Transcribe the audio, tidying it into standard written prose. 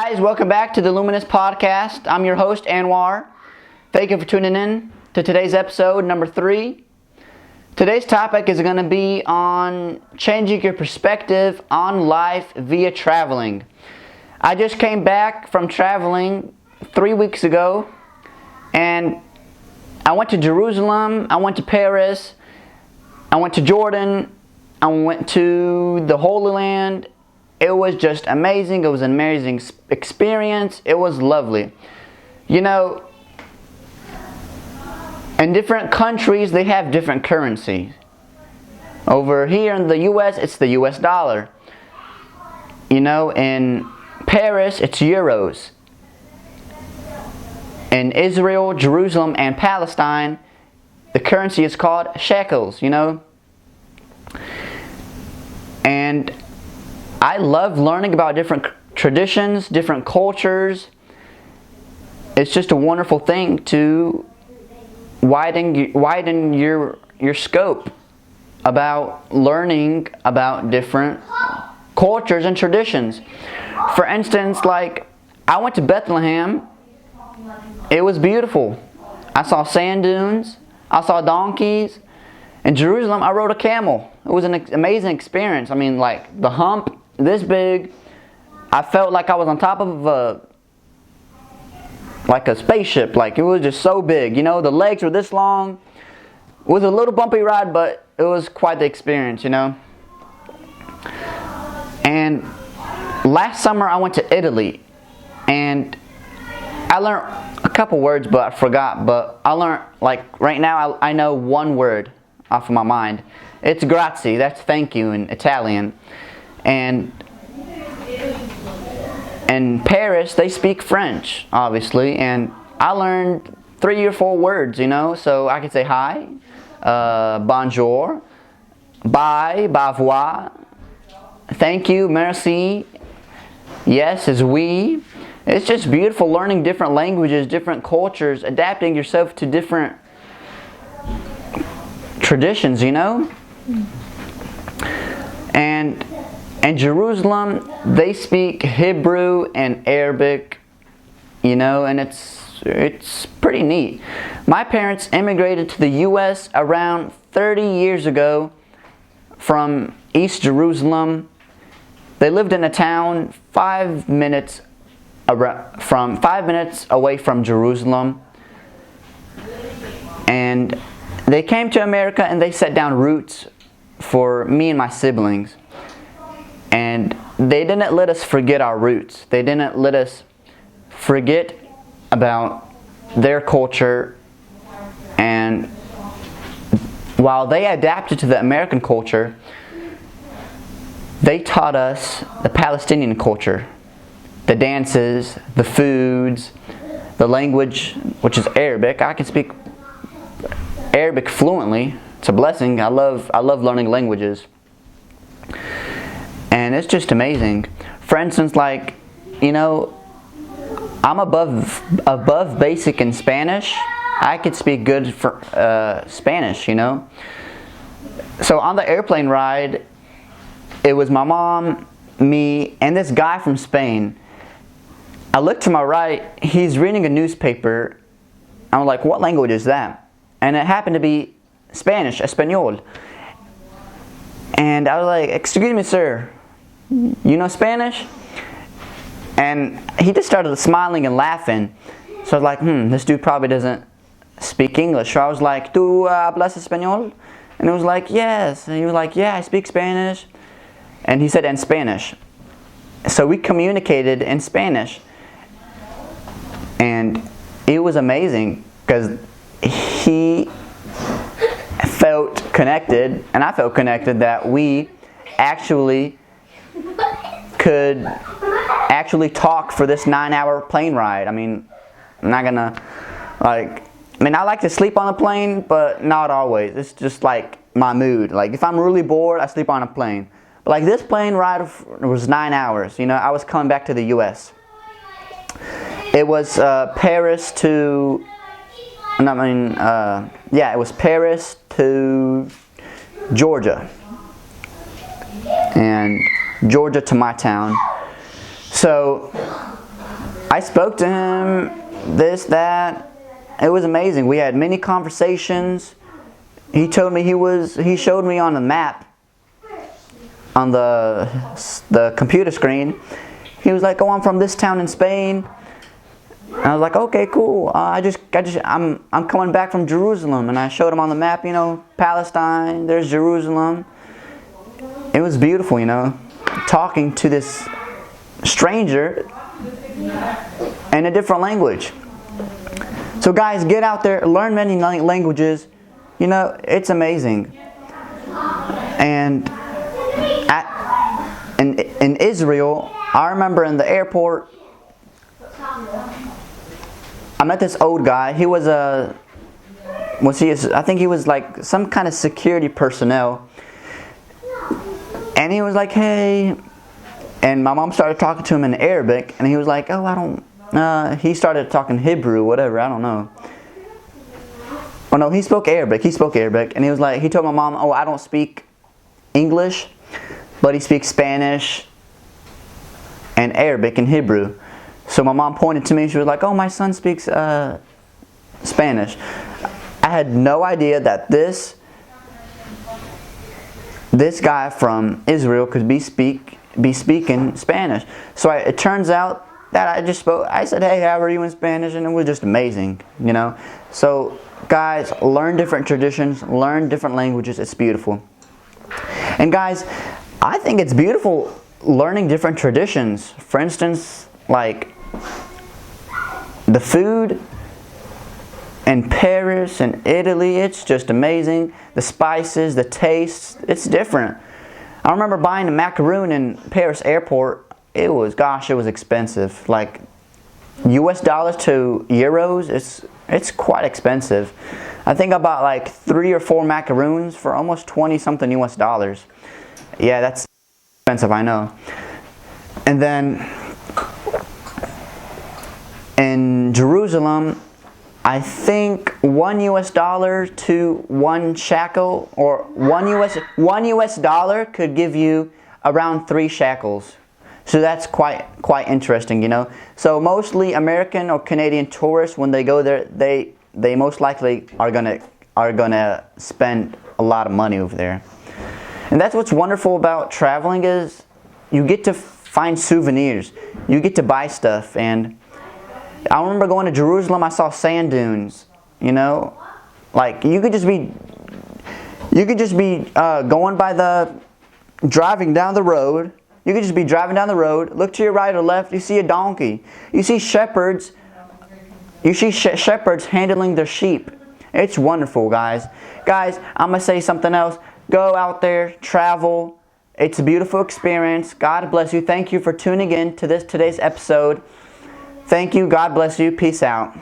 guys, welcome back to the Luminous podcast. I'm your host, Anwar. Thank you for tuning in to today's episode, number 3. Today's topic is going to be on changing your perspective on life via traveling. I just came back from traveling 3 weeks ago, and I went to Jerusalem, I went to Paris, I went to Jordan, I went to the Holy Land. It was just amazing. It was an amazing experience. It was lovely. You know, in different countries, they have different currencies. Over here in the U.S., it's the U.S. dollar. You know, in Paris, it's euros. In Israel, Jerusalem, and Palestine, the currency is called shekels, you know. And I love learning about different traditions, different cultures. It's just a wonderful thing to widen your scope about learning about different cultures and traditions. For instance, like I went to Bethlehem. It was beautiful. I saw sand dunes. I saw donkeys. In Jerusalem, I rode a camel. It was an amazing experience. I mean, like the hump this big. I felt like I was on top of a spaceship. Like it was just so big. You know, the legs were this long. It was a little bumpy ride, but it was quite the experience, you know. And last summer I went to Italy, and I learned a couple words, but I forgot. But I learned, like right now, I know one word off of my mind. It's grazie. That's thank you in Italian. And in Paris, they speak French, obviously, and I learned 3 or 4 words, you know, so I could say hi, bonjour, bye, au revoir, thank you, merci, yes is oui. It's just beautiful learning different languages, different cultures, adapting yourself to different traditions, you know. And in Jerusalem, they speak Hebrew and Arabic, you know, and it's pretty neat. My parents immigrated to the U.S. around 30 years ago from East Jerusalem. They lived in a town 5 minutes away from Jerusalem, and they came to America and they set down roots for me and my siblings. And they didn't let us forget our roots. They didn't let us forget about their culture. And while they adapted to the American culture, they taught us the Palestinian culture, the dances, the foods, the language, which is Arabic. I can speak Arabic fluently. It's a blessing. I love learning languages. And it's just amazing. For instance, like, you know, I'm above basic in Spanish. I could speak good for Spanish, you know. So on the airplane ride, it was my mom, me, and this guy from Spain. I looked to my right. He's reading a newspaper. I'm like, what language is that? And it happened to be Spanish, Espanol. And I was like, excuse me, sir, you know Spanish? And he just started smiling and laughing. So I was like, this dude probably doesn't speak English. So I was like, ¿Tú hablas español? And he was like, yes. And he was like, yeah, I speak Spanish. And he said, in Spanish. So we communicated in Spanish. And it was amazing because he felt connected, and I felt connected, that we could actually talk for this 9-hour plane ride. I mean, I'm not gonna, I like to sleep on the plane, but not always. It's just like my mood. Like if I'm really bored, I sleep on a plane. But like this plane ride was 9 hours. You know, I was coming back to the U.S. It was Paris to, it was Paris to Georgia. And Georgia to my town. So I spoke to him, this, that. It was amazing. We had many conversations. He told me he showed me on the map, on the computer screen. He was like, "Oh, I'm from this town in Spain." And I was like, "Okay, cool. I'm coming back from Jerusalem." And I showed him on the map, you know, Palestine. There's Jerusalem. It was beautiful, you know, talking to this stranger in a different language. So guys, get out there, learn many languages. You know, it's amazing. And in Israel, I remember in the airport, I met this old guy. He was I think he was like some kind of security personnel. And he was like, "Hey," and my mom started talking to him in Arabic, and he was like, "Oh, I don't," he started talking Hebrew, whatever, I don't know. Oh no, he spoke Arabic, and he was like, he told my mom, "Oh, I don't speak English, but he speaks Spanish and Arabic and Hebrew." So my mom pointed to me, she was like, "Oh, my son speaks Spanish." I had no idea that this guy from Israel could be speaking Spanish. So it turns out that I said, "Hey, how are you?" in Spanish, and it was just amazing, you know. So guys, learn different traditions, learn different languages. It's beautiful. And guys, I think it's beautiful learning different traditions. For instance, like the food in Paris and Italy, it's just amazing. The spices, the tastes, it's different. I remember buying a macaroon in Paris airport. It was expensive. Like US dollars to euros, it's quite expensive. I think I bought like 3 or 4 macaroons for almost 20 something US dollars. Yeah, that's expensive, I know. And then in Jerusalem, I think $1 US to 1 shekel, or one US dollar could give you around 3 shekels. So that's quite interesting, you know. So mostly American or Canadian tourists, when they go there, they most likely are gonna spend a lot of money over there. And that's what's wonderful about traveling, is you get to find souvenirs. You get to buy stuff. And I remember going to Jerusalem, I saw sand dunes, you know. Like you could just be going by driving down the road. You could just be driving down the road, look to your right or left, you see a donkey. You see shepherds. Shepherds handling their sheep. It's wonderful, guys. Guys, I'm going to say something else. Go out there, travel. It's a beautiful experience. God bless you. Thank you for tuning in to today's episode. Thank you. God bless you. Peace out.